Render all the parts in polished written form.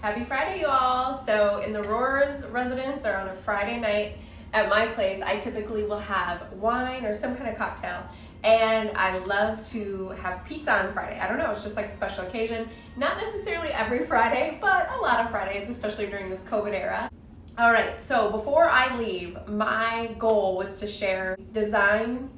Happy Friday, you all! So in the Roars residence or on a Friday night at my place, I typically will have wine or some kind of cocktail. And I love to have pizza on Friday. I don't know, it's just like a special occasion. Not necessarily every Friday, but a lot of Fridays, especially during this COVID era. All right, so before I leave, my goal was to share design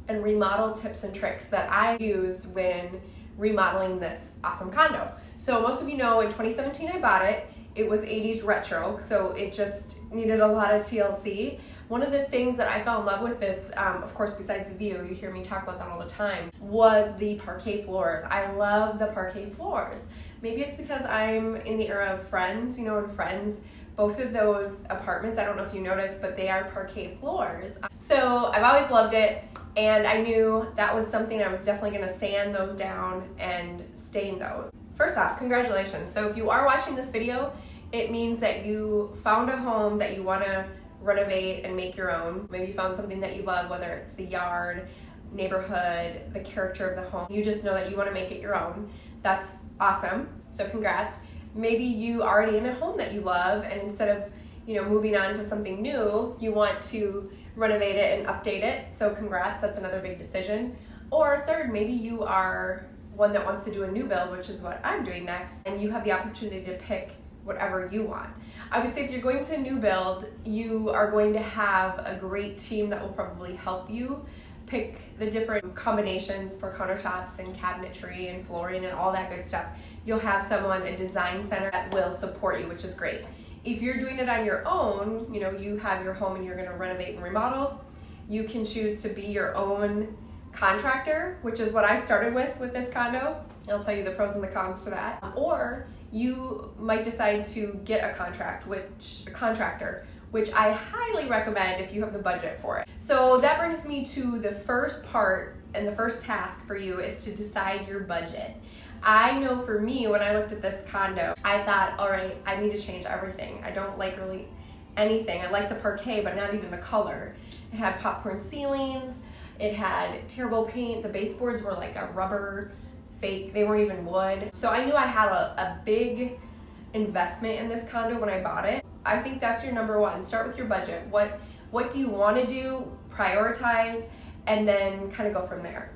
and remodel tips and tricks that I used when remodeling this awesome condo. So most of you know in 2017 I bought it. It was 80s retro, so it just needed a lot of TLC. One of the things that I fell in love with this, of course besides the view, you hear me talk about that all the time, was the parquet floors. I love the parquet floors. Maybe it's because I'm in the era of Friends, and Friends, both of those apartments, I don't know if you noticed, but they are parquet floors. So I've always loved it, and I knew that was something I was definitely gonna sand those down and stain those. First off, congratulations. So if you are watching this video, it means that you found a home that you wanna renovate and make your own. Maybe you found something that you love, whether it's the yard, neighborhood, the character of the home. You just know that you wanna make it your own. That's awesome, so congrats. Maybe you already in a home that you love, and instead of moving on to something new, you want to renovate it and update it, so congrats, that's another big decision. Or third, maybe you are one that wants to do a new build, which is what I'm doing next, and you have the opportunity to pick whatever you want. I would say if you're going to a new build, you are going to have a great team that will probably help you pick the different combinations for countertops and cabinetry and flooring and all that good stuff. You'll have someone, a design center, that will support you, which is great. If you're doing it on your own, you have your home and you're gonna renovate and remodel, you can choose to be your own contractor, which is what I started with this condo. I'll tell you the pros and the cons to that. Or you might decide to get a contractor, which I highly recommend if you have the budget for it. So that brings me to the first part, and the first task for you is to decide your budget. I know for me, when I looked at this condo, I thought, all right, I need to change everything. I don't like really anything. I like the parquet, but not even the color. It had popcorn ceilings. It had terrible paint. The baseboards were like a rubber fake. They weren't even wood. So I knew I had a big investment in this condo when I bought it. I think that's your number one. Start with your budget. What do you want to do? Prioritize, and then kind of go from there.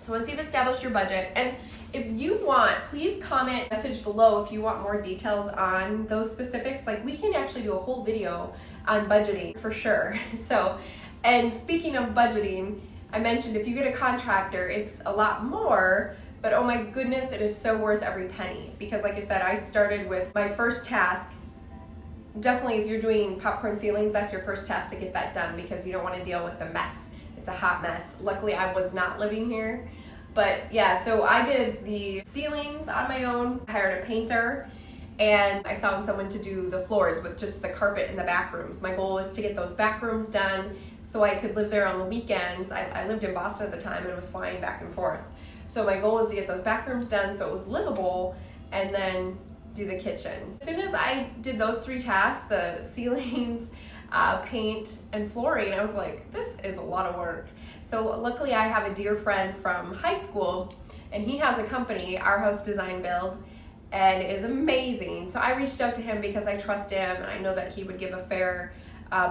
So once you've established your budget, and if you want, please comment, message below if you want more details on those specifics. Like, we can actually do a whole video on budgeting for sure. So, and speaking of budgeting, I mentioned if you get a contractor, it's a lot more, but oh my goodness, it is so worth every penny. Because like I said, I started with my first task. Definitely if you're doing popcorn ceilings, that's your first task to get that done, because you don't want to deal with the mess. It's a hot mess. Luckily I was not living here, but yeah, so I did the ceilings on my own, hired a painter, and I found someone to do the floors with just the carpet in the back rooms. My goal was to get those back rooms done so I could live there on the weekends. I lived in Boston at the time and was flying back and forth. So my goal was to get those back rooms done so it was livable, and then do the kitchen. As soon as I did those three tasks, the ceilings, paint, and flooring, I was like, this is a lot of work. So luckily I have a dear friend from high school, and he has a company, Our House Design Build, and it is amazing. So I reached out to him because I trust him and I know that he would give a fair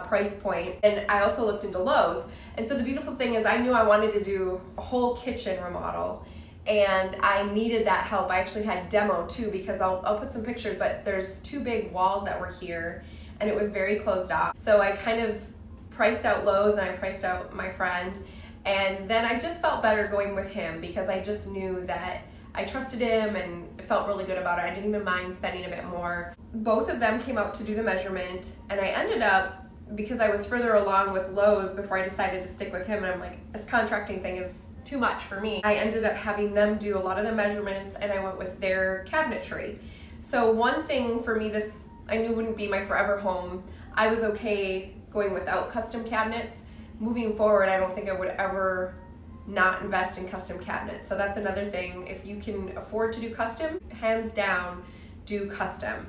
price point. And I also looked into Lowe's. And so the beautiful thing is I knew I wanted to do a whole kitchen remodel, and I needed that help. I actually had demo too, because I'll put some pictures, but there's two big walls that were here and it was very closed off. So I kind of priced out Lowe's and I priced out my friend, and then I just felt better going with him because I just knew that I trusted him and felt really good about it. I didn't even mind spending a bit more. Both of them came out to do the measurement, and I ended up, because I was further along with Lowe's before I decided to stick with him, and I'm like, this contracting thing is too much for me. I ended up having them do a lot of the measurements, and I went with their cabinetry. So one thing for me, this I knew wouldn't be my forever home. I was okay going without custom cabinets. Moving forward, I don't think I would ever not invest in custom cabinets. So that's another thing. If you can afford to do custom, hands down, do custom.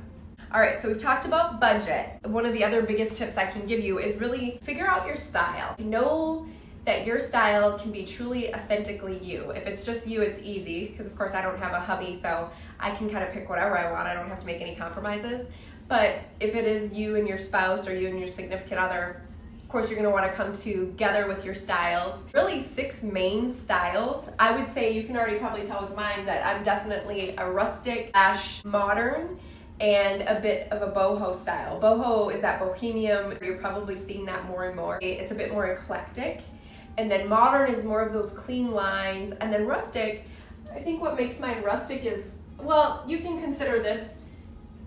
All right, so we've talked about budget. One of the other biggest tips I can give you is really figure out your style. Know that your style can be truly authentically you. If it's just you, it's easy, because of course I don't have a hubby, so I can kind of pick whatever I want. I don't have to make any compromises. But if it is you and your spouse or you and your significant other, of course you're going to want to come together with your styles. Really 6 main styles. I would say you can already probably tell with mine that I'm definitely a rustic / modern and a bit of a boho style. Boho is that bohemian. You're probably seeing that more and more. It's a bit more eclectic. And then modern is more of those clean lines. And then rustic, I think what makes mine rustic is, well, you can consider this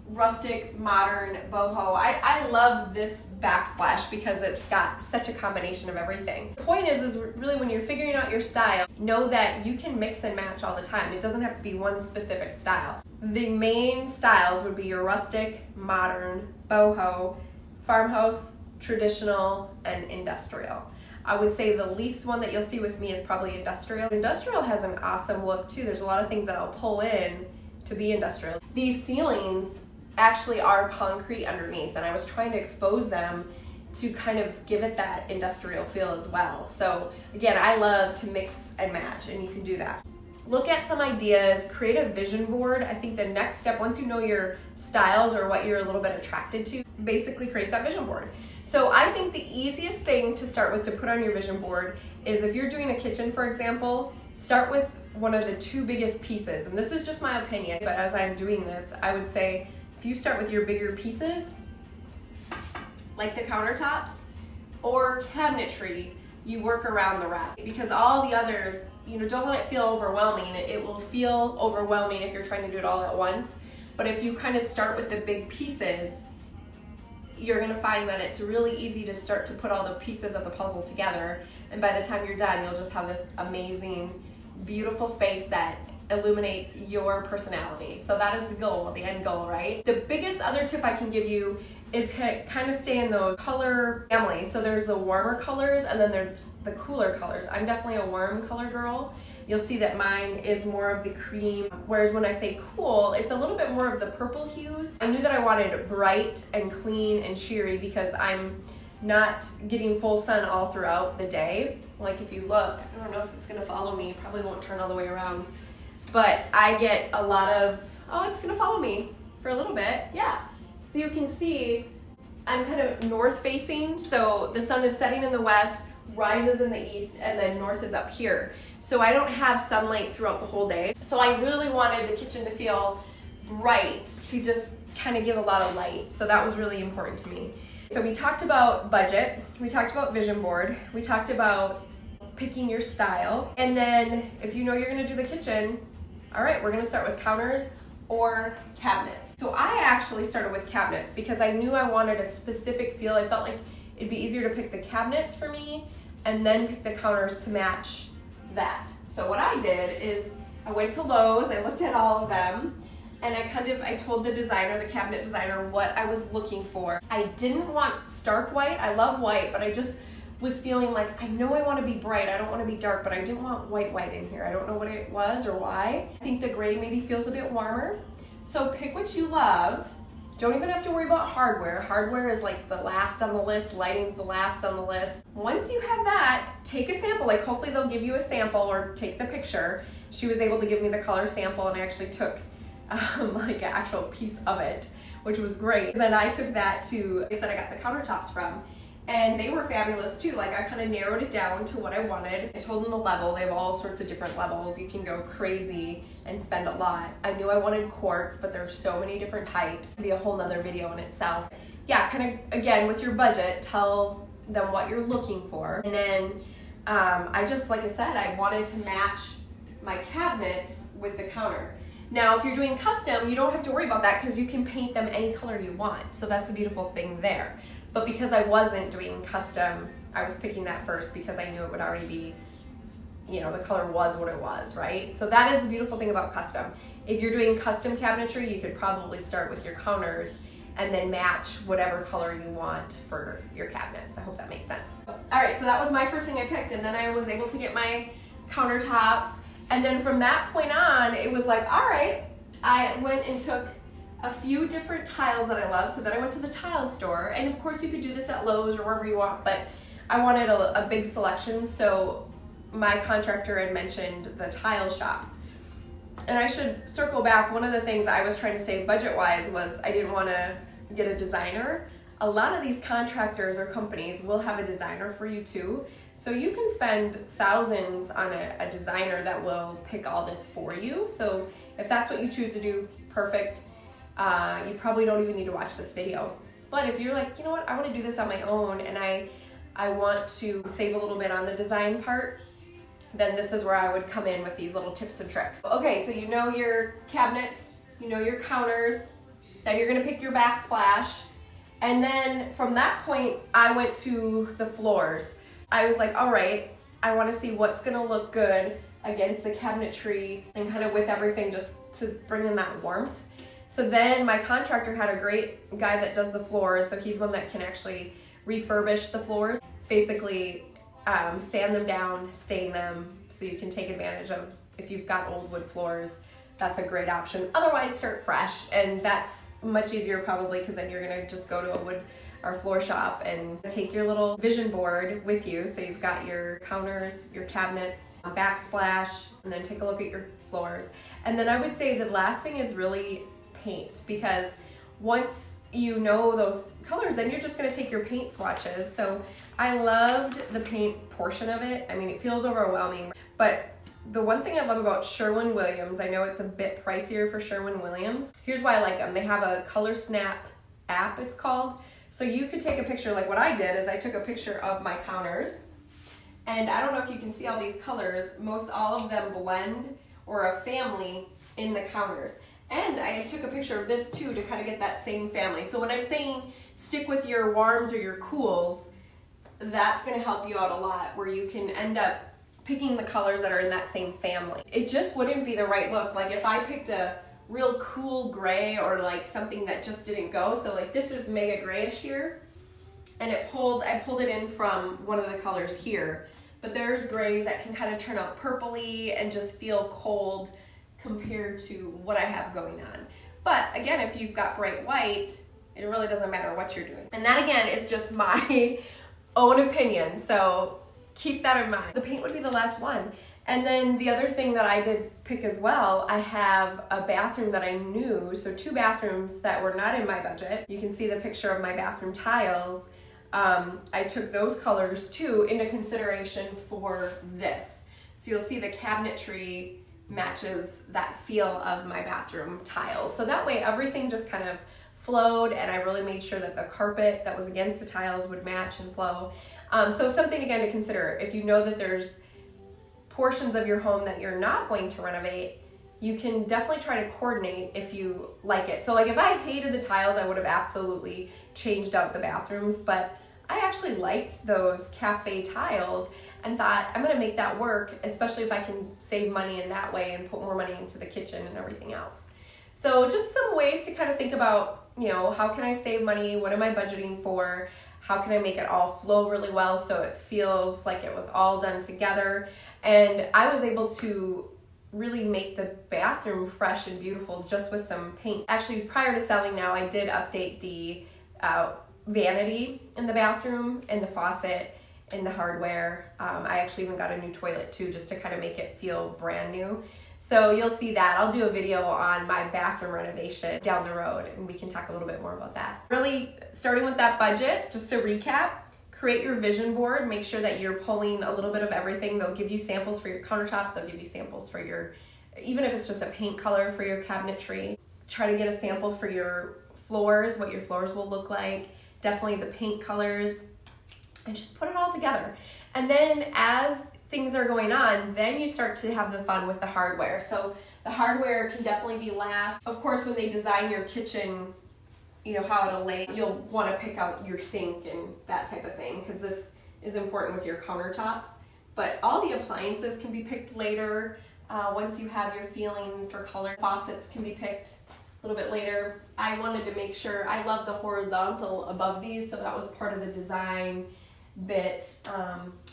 rustic, modern, boho. I love this backsplash because it's got such a combination of everything. The point is really when you're figuring out your style, know that you can mix and match all the time. It doesn't have to be one specific style. The main styles would be your rustic, modern, boho, farmhouse, traditional, and industrial. I would say the least one that you'll see with me is probably industrial. Industrial has an awesome look too. There's a lot of things that I'll pull in to be industrial. These ceilings actually are concrete underneath, and I was trying to expose them to kind of give it that industrial feel as well. So again, I love to mix and match, and you can do that. Look at some ideas, create a vision board. I think the next step, once you know your styles or what you're a little bit attracted to, basically create that vision board. So I think the easiest thing to start with to put on your vision board is if you're doing a kitchen, for example, start with one of the 2 biggest pieces. And this is just my opinion, but as I'm doing this, I would say if you start with your bigger pieces, like the countertops or cabinetry, you work around the rest. Because all the others, don't let it feel overwhelming. It will feel overwhelming if you're trying to do it all at once. But if you kind of start with the big pieces, you're gonna find that it's really easy to start to put all the pieces of the puzzle together. And by the time you're done, you'll just have this amazing, beautiful space that illuminates your personality. So that is the goal, the end goal, right? The biggest other tip I can give you is to kind of stay in those color families. So there's the warmer colors and then there's the cooler colors. I'm definitely a warm color girl. You'll see that mine is more of the cream, whereas when I say cool, it's a little bit more of the purple hues. I knew that I wanted bright and clean and cheery because I'm not getting full sun all throughout the day. Like if you look, I don't know if it's gonna follow me, probably won't turn all the way around, but I get a lot of, oh, it's gonna follow me for a little bit, yeah. So you can see I'm kind of north facing, so the sun is setting in the west, rises in the east, and then north is up here. So I don't have sunlight throughout the whole day. So I really wanted the kitchen to feel bright, to just kind of give a lot of light. So that was really important to me. So we talked about budget, we talked about vision board, we talked about picking your style, and then if you know you're gonna do the kitchen, all right, we're gonna start with counters or cabinets. So I actually started with cabinets because I knew I wanted a specific feel. I felt like it'd be easier to pick the cabinets for me and then pick the counters to match that. So what I did is I went to Lowe's, I looked at all of them, and I told the designer, the cabinet designer, what I was looking for. I didn't want stark white. I love white, but I just was feeling like, I know I want to be bright, I don't want to be dark, but I didn't want white in here. I don't know what it was or why. I think the gray maybe feels a bit warmer. So pick what you love. Don't even have to worry about hardware. Hardware is like the last on the list, lighting's the last on the list. Once you have that, take a sample, like hopefully they'll give you a sample or take the picture. She was able to give me the color sample and I actually took like an actual piece of it, which was great. Then I took that to, I got the countertops from, and they were fabulous too. Like I kind of narrowed it down to what I wanted. I told them the level. They have all sorts of different levels. You can go crazy and spend a lot. I knew I wanted quartz, but there's so many different types. It'd be a whole nother video in itself. Yeah, kind of, again, with your budget, tell them what you're looking for. And then I just, like I said, I wanted to match my cabinets with the counter. Now, if you're doing custom, you don't have to worry about that because you can paint them any color you want. So that's the beautiful thing there. But because I wasn't doing custom, I was picking that first because I knew it would already be, the color was what it was, right? So that is the beautiful thing about custom. If you're doing custom cabinetry, you could probably start with your counters and then match whatever color you want for your cabinets. I hope that makes sense. All right, so that was my first thing I picked, and then I was able to get my countertops. And then from that point on, it was like, all right, I went and took a few different tiles that I love. So then I went to the tile store, and of course you could do this at Lowe's or wherever you want, but I wanted a big selection, so my contractor had mentioned the tile shop. And I should circle back, one of the things I was trying to save budget-wise was I didn't want to get a designer. A lot of these contractors or companies will have a designer for you too. So you can spend thousands on a designer that will pick all this for you. So if that's what you choose to do, perfect. You probably don't even need to watch this video. But if you're like, you know what, I want to do this on my own and I want to save a little bit on the design part, then this is where I would come in with these little tips and tricks. Okay, so you know your cabinets, you know your counters, then you're gonna pick your backsplash. And then from that point, I went to the floors. I was like, all right, I wanna see what's gonna look good against the cabinetry and kind of with everything just to bring in that warmth. So then my contractor had a great guy that does the floors, so he's one that can actually refurbish the floors. Basically, sand them down, stain them, so you can take advantage of, if you've got old wood floors, that's a great option. Otherwise, start fresh, and that's much easier probably because then you're gonna just go to a wood or floor shop and take your little vision board with you. So you've got your counters, your cabinets, backsplash, and then take a look at your floors. And then I would say the last thing is really paint, because once you know those colors, then you're just gonna take your paint swatches. So I loved the paint portion of it. I mean, it feels overwhelming, but the one thing I love about Sherwin-Williams, I know it's a bit pricier for Sherwin-Williams. Here's why I like them. They have a Color Snap app, it's called. So you could take a picture, like what I did is I took a picture of my counters, and I don't know if you can see all these colors, most all of them blend or a family in the counters. And I took a picture of this too to kind of get that same family. So when I'm saying stick with your warms or your cools, that's gonna help you out a lot, where you can end up picking the colors that are in that same family. It just wouldn't be the right look. Like if I picked a real cool gray or like something that just didn't go, so like this is mega grayish here, and I pulled it in from one of the colors here, but there's grays that can kind of turn out purpley and just feel cold compared to what I have going on. But again, if you've got bright white, it really doesn't matter what you're doing. And that again is just my own opinion, so keep that in mind. The paint would be the last one. And then the other thing that I did pick as well, I have a bathroom that I knew, so 2 bathrooms that were not in my budget. You can see the picture of my bathroom tiles. I took those colors too into consideration for this. So you'll see the cabinetry matches that feel of my bathroom tiles. So that way everything just kind of flowed, and I really made sure that the carpet that was against the tiles would match and flow. So something again to consider, if you know that there's portions of your home that you're not going to renovate, you can definitely try to coordinate if you like it. So like if I hated the tiles, I would have absolutely changed out the bathrooms, but I actually liked those cafe tiles and thought I'm gonna make that work, especially if I can save money in that way and put more money into the kitchen and everything else. So just some ways to kind of think about, you know, how can I save money? What am I budgeting for? How can I make it all flow really well so it feels like it was all done together? And I was able to really make the bathroom fresh and beautiful just with some paint. Actually, prior to selling now, I did update the vanity in the bathroom and the faucet and the hardware. I actually even got a new toilet too, just to kind of make it feel brand new. So you'll see that. I'll do a video on my bathroom renovation down the road, and we can talk a little bit more about that. Really starting with that budget, just to recap, create your vision board. Make sure that you're pulling a little bit of everything. They'll give you samples for your countertops. They'll give you samples for your, even if it's just a paint color for your cabinetry. Try to get a sample for your floors, what your floors will look like. Definitely the paint colors, and just put it all together. And then as things are going on, then you start to have the fun with the hardware. So the hardware can definitely be last. Of course, when they design your kitchen, you know, how it'll lay, you'll want to pick out your sink and that type of thing, because this is important with your countertops. But all the appliances can be picked later. Once you have your feeling for color, faucets can be picked a little bit later. I wanted to make sure, I love the horizontal above these, so that was part of the design bit.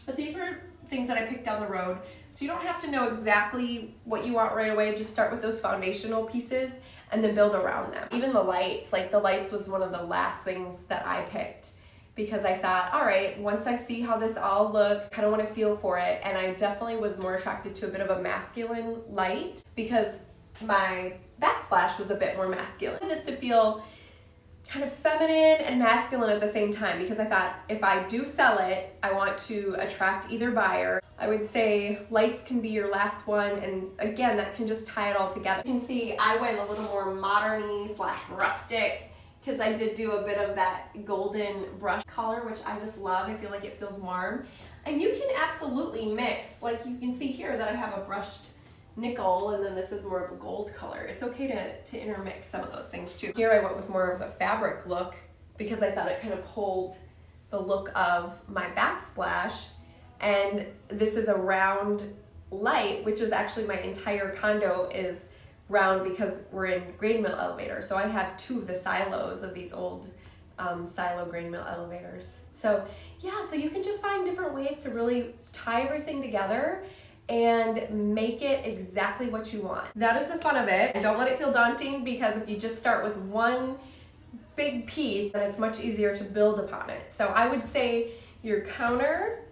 But these were things that I picked down the road. So you don't have to know exactly what you want right away. Just start with those foundational pieces and then build around them. Even the lights, like the lights was one of the last things that I picked, because I thought, all right, once I see how this all looks, kind of want to feel for it. And I definitely was more attracted to a bit of a masculine light because my backsplash was a bit more masculine. This to feel kind of feminine and masculine at the same time, because I thought if I do sell it, I want to attract either buyer. I would say lights can be your last one, and again, that can just tie it all together. You can see I went a little more modern-y / rustic, because I did do a bit of that golden brush color, which I just love. I feel like it feels warm. And you can absolutely mix, like you can see here that I have a brushed nickel, and then this is more of a gold color. It's okay to intermix some of those things too. Here I went with more of a fabric look because I thought it kind of pulled the look of my backsplash. And this is a round light, which is actually my entire condo is round because we're in grain mill elevator. So I have 2 of the silos of these old silo grain mill elevators. So yeah, so you can just find different ways to really tie everything together and make it exactly what you want. That is the fun of it. And don't let it feel daunting, because if you just start with one big piece, then it's much easier to build upon it. So I would say your counter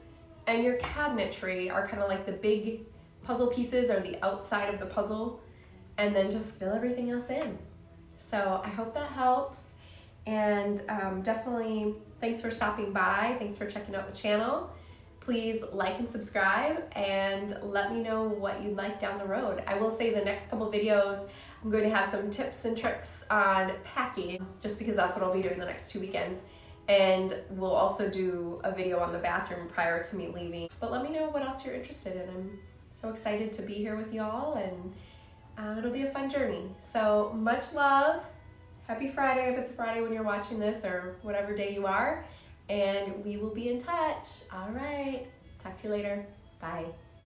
and your cabinetry are kind of like the big puzzle pieces, or the outside of the puzzle, and then just fill everything else in. So I hope that helps. And definitely thanks for stopping by. Thanks for checking out the channel. Please like and subscribe, and let me know what you'd like down the road. I will say the next couple videos, I'm going to have some tips and tricks on packing, just because that's what I'll be doing the next 2 weekends. And we'll also do a video on the bathroom prior to me leaving. But let me know what else you're interested in. I'm so excited to be here with y'all, and it'll be a fun journey. So much love. Happy Friday if it's Friday when you're watching this, or whatever day you are. And we will be in touch. All right. Talk to you later. Bye.